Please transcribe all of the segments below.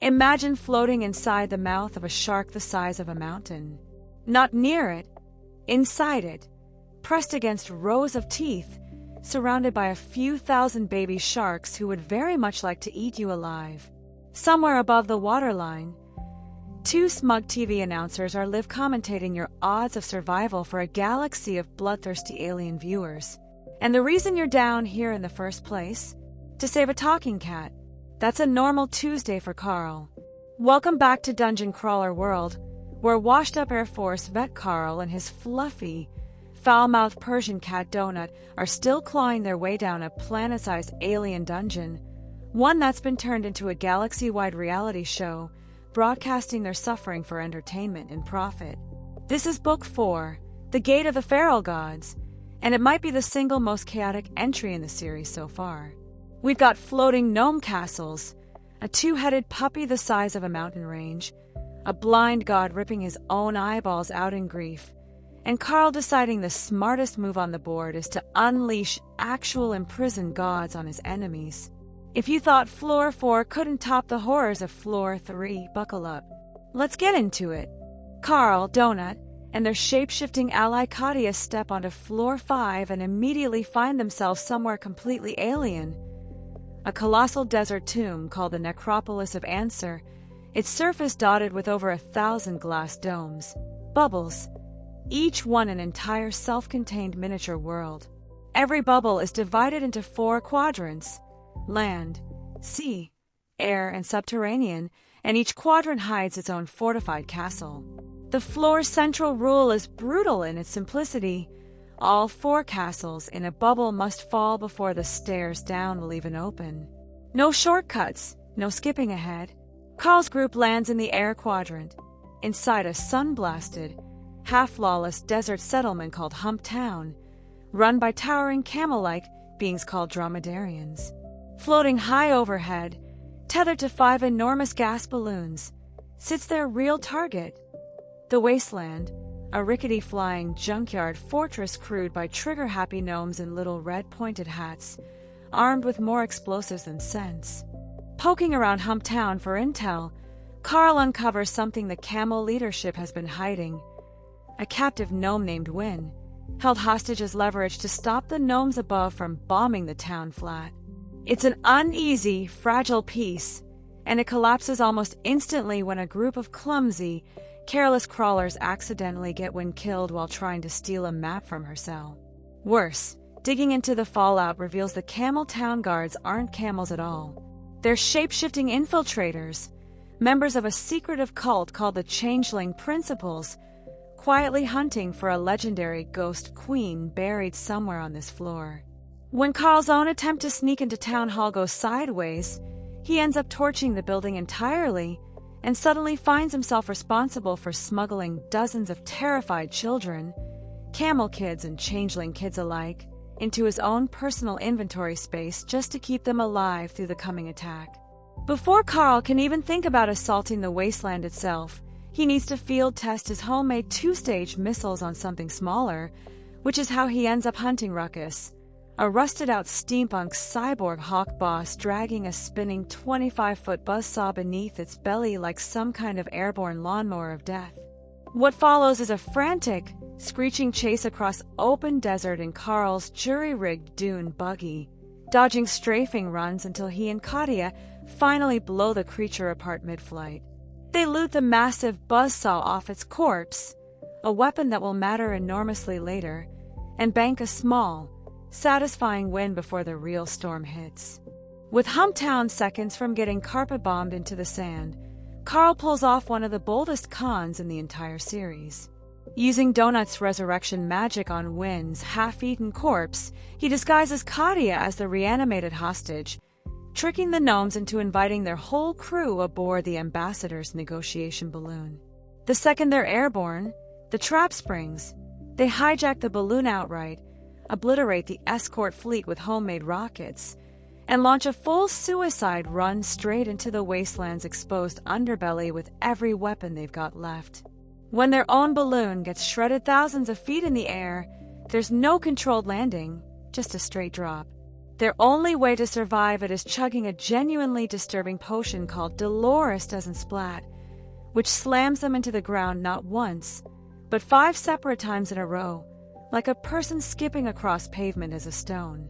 Imagine floating inside the mouth of a shark the size of a mountain. Not near it, inside it, pressed against rows of teeth, surrounded by a few thousand baby sharks who would very much like to eat you alive. Somewhere above the waterline, two smug TV announcers are live commentating your odds of survival for a galaxy of bloodthirsty alien viewers. And the reason you're down here in the first place? To save a talking cat. That's a normal Tuesday for Carl. Welcome back to Dungeon Crawler World, where washed-up Air Force vet Carl and his fluffy, foul-mouthed Persian cat Donut are still clawing their way down a planet-sized alien dungeon, one that's been turned into a galaxy-wide reality show, broadcasting their suffering for entertainment and profit. This is Book 4, The Gate of the Feral Gods, and it might be the single most chaotic entry in the series so far. We've got floating gnome castles, a two-headed puppy the size of a mountain range, a blind god ripping his own eyeballs out in grief, and Carl deciding the smartest move on the board is to unleash actual imprisoned gods on his enemies. If you thought Floor 4 couldn't top the horrors of Floor 3, buckle up. Let's get into it. Carl, Donut, and their shape-shifting ally Katia step onto Floor 5 and immediately find themselves somewhere completely alien. A colossal desert tomb called the Necropolis of Answer, its surface dotted with over 1,000 glass domes, bubbles, each one an entire self-contained miniature world. Every bubble is divided into 4 quadrants: land, sea, air, and subterranean, and each quadrant hides its own fortified castle. The floor's central rule is brutal in its simplicity. All 4 castles in a bubble must fall before the stairs down will even open. No shortcuts, no skipping ahead. Carl's group lands in the air quadrant, inside a sun-blasted, half-lawless desert settlement called Hump Town, run by towering camel-like beings called dromedarians. Floating high overhead, tethered to 5 enormous gas balloons, sits their real target, the Wasteland, a rickety flying junkyard fortress crewed by trigger-happy gnomes in little red pointed hats, armed with more explosives than sense. Poking around Hump Town for intel, Carl uncovers something the camel leadership has been hiding: a captive gnome named Wynn, held hostage as leverage to stop the gnomes above from bombing the town flat. It's an uneasy, fragile piece, and it collapses almost instantly when a group of clumsy, careless crawlers accidentally get Wynn killed while trying to steal a map from her cell. Worse, digging into the fallout reveals the Camel Town guards aren't camels at all. They're shape-shifting infiltrators, members of a secretive cult called the Changeling Principles, quietly hunting for a legendary ghost queen buried somewhere on this floor. When Carl's own attempt to sneak into Town Hall goes sideways, he ends up torching the building entirely, and suddenly finds himself responsible for smuggling dozens of terrified children, camel kids and changeling kids alike, into his own personal inventory space just to keep them alive through the coming attack. Before Carl can even think about assaulting the wasteland itself, he needs to field test his homemade 2-stage missiles on something smaller, which is how he ends up hunting Ruckus, a rusted-out steampunk cyborg hawk boss dragging a spinning 25-foot buzzsaw beneath its belly like some kind of airborne lawnmower of death. What follows is a frantic, screeching chase across open desert in Carl's jury-rigged Dune buggy, dodging strafing runs until he and Katia finally blow the creature apart mid-flight. They loot the massive buzzsaw off its corpse, a weapon that will matter enormously later, and bank a small, satisfying win before the real storm hits. With Hump Town seconds from getting carpet-bombed into the sand, Carl pulls off one of the boldest cons in the entire series. Using Donut's resurrection magic on Wynn's half-eaten corpse, he disguises Katia as the reanimated hostage, tricking the gnomes into inviting their whole crew aboard the ambassador's negotiation balloon. The second they're airborne, the trap springs. They hijack the balloon outright, obliterate the escort fleet with homemade rockets, and launch a full suicide run straight into the wasteland's exposed underbelly with every weapon they've got left. When their own balloon gets shredded thousands of feet in the air, there's no controlled landing, just a straight drop. Their only way to survive it is chugging a genuinely disturbing potion called Dolores Doesn't Splat, which slams them into the ground not once, but 5 separate times in a row, like a person skipping across pavement as a stone.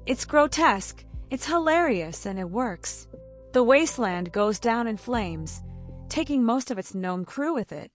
It's grotesque, it's hilarious, and it works. The Wasteland goes down in flames, taking most of its gnome crew with it.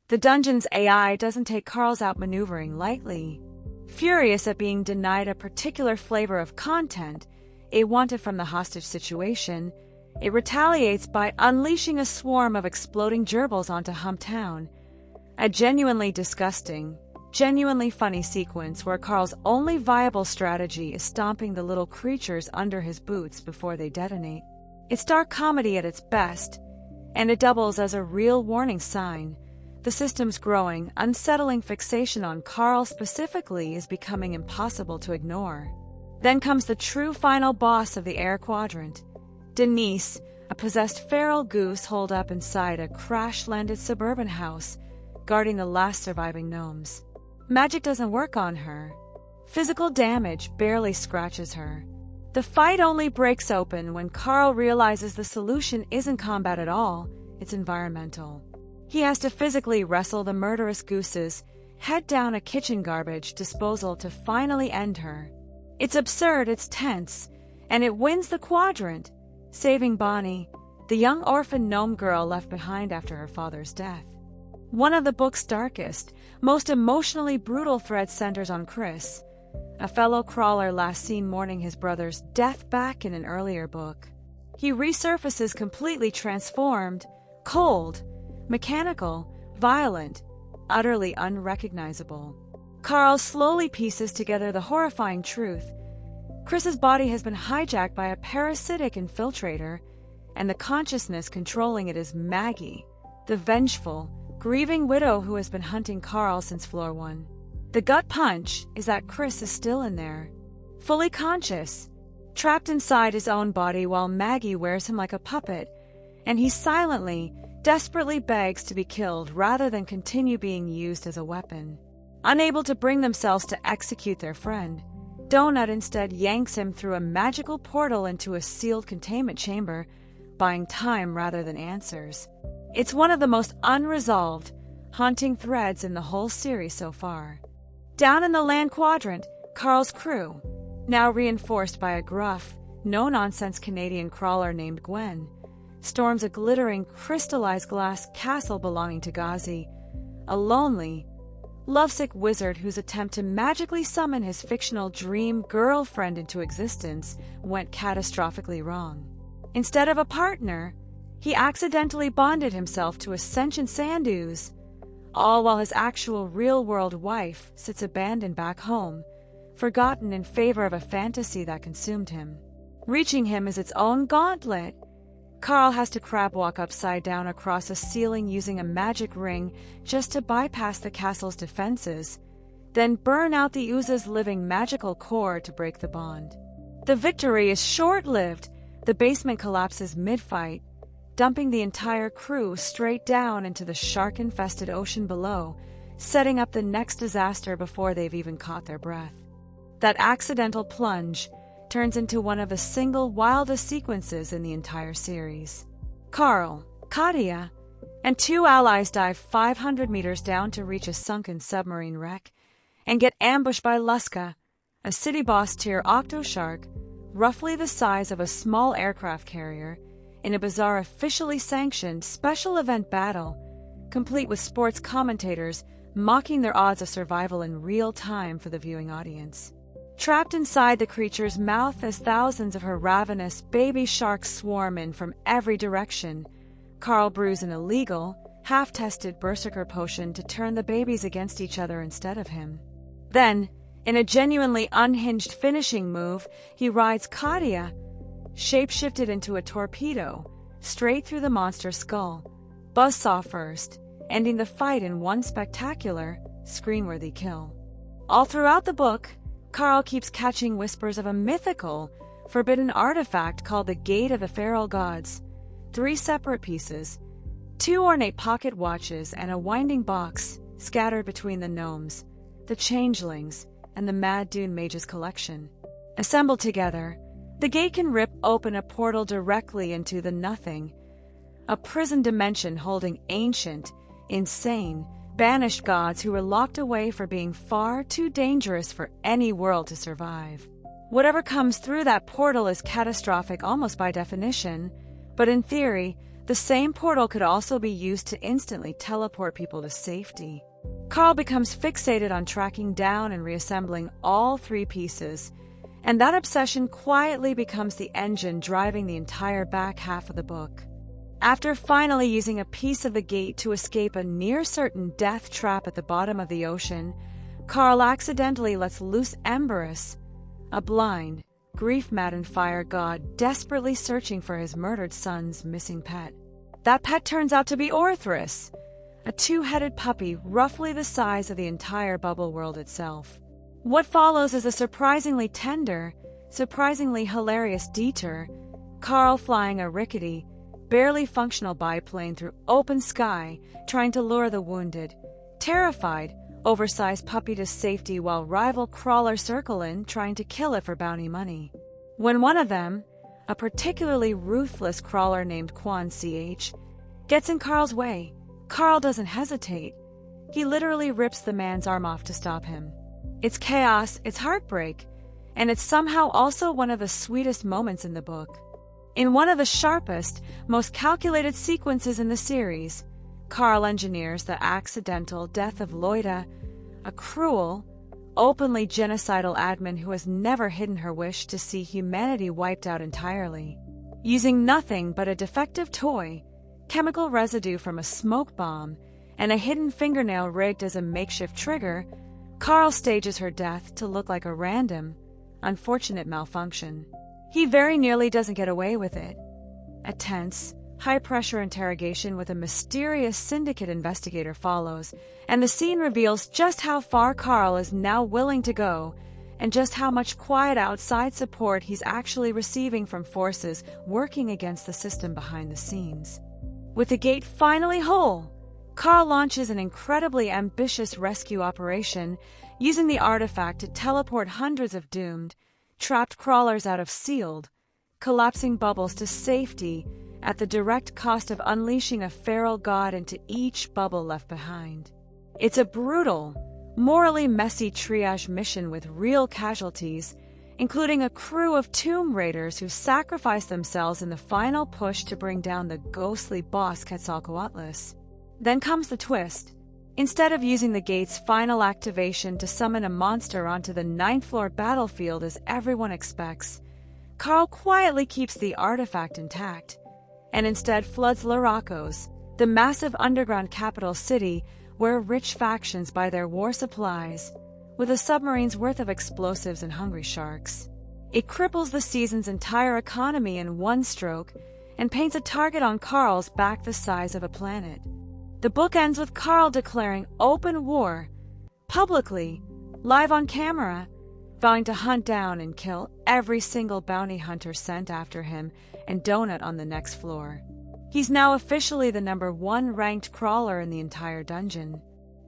The dungeon's AI doesn't take Carl's outmaneuvering lightly. Furious at being denied a particular flavor of content it wanted from the hostage situation, it retaliates by unleashing a swarm of exploding gerbils onto Hump Town. A genuinely disgusting, genuinely funny sequence where Carl's only viable strategy is stomping the little creatures under his boots before they detonate. It's dark comedy at its best, and it doubles as a real warning sign. The system's growing, unsettling fixation on Carl specifically is becoming impossible to ignore. Then comes the true final boss of the air quadrant. Denise, a possessed feral goose holed up inside a crash-landed suburban house, guarding the last surviving gnomes. Magic doesn't work on her. Physical damage barely scratches her. The fight only breaks open when Carl realizes the solution isn't combat at all, it's environmental. He has to physically wrestle the murderous gooses, head down a kitchen garbage disposal to finally end her. It's absurd, it's tense, and it wins the quadrant, saving Bonnie, the young orphan gnome girl left behind after her father's death. One of the book's darkest, most emotionally brutal threads centers on Chris, a fellow crawler last seen mourning his brother's death back in an earlier book. He resurfaces completely transformed, cold, mechanical, violent, utterly unrecognizable. Carl slowly pieces together the horrifying truth. Chris's body has been hijacked by a parasitic infiltrator, and the consciousness controlling it is Maggie, the vengeful, grieving widow who has been hunting Carl since floor 1. The gut punch is that Chris is still in there, fully conscious, trapped inside his own body while Maggie wears him like a puppet, and he silently, desperately begs to be killed rather than continue being used as a weapon. Unable to bring themselves to execute their friend, Donut instead yanks him through a magical portal into a sealed containment chamber, buying time rather than answers. It's one of the most unresolved, haunting threads in the whole series so far. Down in the land quadrant, Carl's crew, now reinforced by a gruff, no-nonsense Canadian crawler named Gwen, storms a glittering, crystallized glass castle belonging to Ghazi, a lonely, lovesick wizard whose attempt to magically summon his fictional dream girlfriend into existence went catastrophically wrong. Instead of a partner, he accidentally bonded himself to a sentient sand ooze, all while his actual real-world wife sits abandoned back home, forgotten in favor of a fantasy that consumed him. Reaching him is its own gauntlet. Carl has to crab walk upside down across a ceiling using a magic ring just to bypass the castle's defenses, then burn out the ooze's living magical core to break the bond. The victory is short-lived. The basement collapses mid-fight, dumping the entire crew straight down into the shark-infested ocean below, setting up the next disaster before they've even caught their breath. That accidental plunge turns into one of the single wildest sequences in the entire series. Carl, Katia, and 2 allies dive 500 meters down to reach a sunken submarine wreck and get ambushed by Luska, a city boss-tier octoshark, roughly the size of a small aircraft carrier, in a bizarre officially sanctioned special event battle, complete with sports commentators mocking their odds of survival in real time for the viewing audience. Trapped inside the creature's mouth as thousands of her ravenous baby sharks swarm in from every direction, Carl brews an illegal, half-tested berserker potion to turn the babies against each other instead of him. Then, in a genuinely unhinged finishing move, he rides Katia, shape-shifted into a torpedo, straight through the monster's skull, buzzsaw first, ending the fight in one spectacular, screen-worthy kill. All throughout the book, Carl keeps catching whispers of a mythical, forbidden artifact called the Gate of the Feral Gods, 3 separate pieces, 2 ornate pocket watches, and a winding box scattered between the gnomes, the changelings, and the Mad Dune Mage's collection. Assembled together, the gate can rip open a portal directly into the nothing, a prison dimension holding ancient, insane, banished gods who were locked away for being far too dangerous for any world to survive. Whatever comes through that portal is catastrophic almost by definition, but in theory, the same portal could also be used to instantly teleport people to safety. Carl becomes fixated on tracking down and reassembling all three pieces, and that obsession quietly becomes the engine driving the entire back half of the book. After finally using a piece of the gate to escape a near-certain death trap at the bottom of the ocean, Carl accidentally lets loose Emberus, a blind, grief-maddened fire god desperately searching for his murdered son's missing pet. That pet turns out to be Orthrus, a two-headed puppy roughly the size of the entire bubble world itself. What follows is a surprisingly tender, surprisingly hilarious detour, Carl flying a rickety, barely functional biplane through open sky, trying to lure the wounded, terrified, oversized puppy to safety while rival crawlers circle in, trying to kill it for bounty money. When one of them, a particularly ruthless crawler named Quan CH, gets in Carl's way, Carl doesn't hesitate. He literally rips the man's arm off to stop him. It's chaos, it's heartbreak, and it's somehow also one of the sweetest moments in the book. In one of the sharpest, most calculated sequences in the series, Carl engineers the accidental death of Loita, a cruel, openly genocidal admin who has never hidden her wish to see humanity wiped out entirely. Using nothing but a defective toy, chemical residue from a smoke bomb, and a hidden fingernail rigged as a makeshift trigger, Carl stages her death to look like a random, unfortunate malfunction. He very nearly doesn't get away with it. A tense, high-pressure interrogation with a mysterious syndicate investigator follows, and the scene reveals just how far Carl is now willing to go, and just how much quiet outside support he's actually receiving from forces working against the system behind the scenes. With the gate finally whole, Carl launches an incredibly ambitious rescue operation, using the artifact to teleport hundreds of doomed, trapped crawlers out of sealed, collapsing bubbles to safety at the direct cost of unleashing a feral god into each bubble left behind. It's a brutal, morally messy triage mission with real casualties, including a crew of tomb raiders who sacrifice themselves in the final push to bring down the ghostly boss Quetzalcoatlus. Then comes the twist. Instead of using the gate's final activation to summon a monster onto the 9th floor battlefield as everyone expects, Carl quietly keeps the artifact intact, and instead floods Laracos, the massive underground capital city where rich factions buy their war supplies, with a submarine's worth of explosives and hungry sharks. It cripples the season's entire economy in one stroke and paints a target on Carl's back the size of a planet. The book ends with Carl declaring open war, publicly, live on camera, vowing to hunt down and kill every single bounty hunter sent after him and donut on the next floor. He's now officially the #1 ranked crawler in the entire dungeon.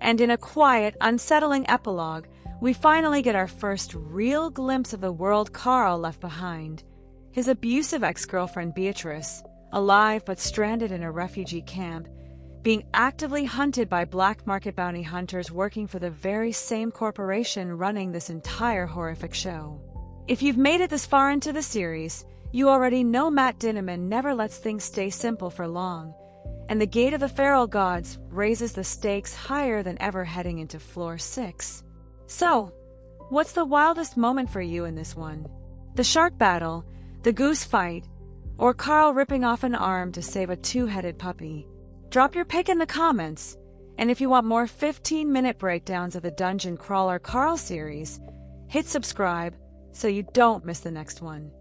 And in a quiet, unsettling epilogue, we finally get our first real glimpse of the world Carl left behind. His abusive ex-girlfriend Beatrice, alive but stranded in a refugee camp, being actively hunted by black market bounty hunters working for the very same corporation running this entire horrific show. If you've made it this far into the series, you already know Matt Dinniman never lets things stay simple for long, and the Gate of the Feral Gods raises the stakes higher than ever heading into Floor 6. So, what's the wildest moment for you in this one? The shark battle, the goose fight, or Carl ripping off an arm to save a two-headed puppy? Drop your pick in the comments, and if you want more 15-minute breakdowns of the Dungeon Crawler Carl series, hit subscribe so you don't miss the next one.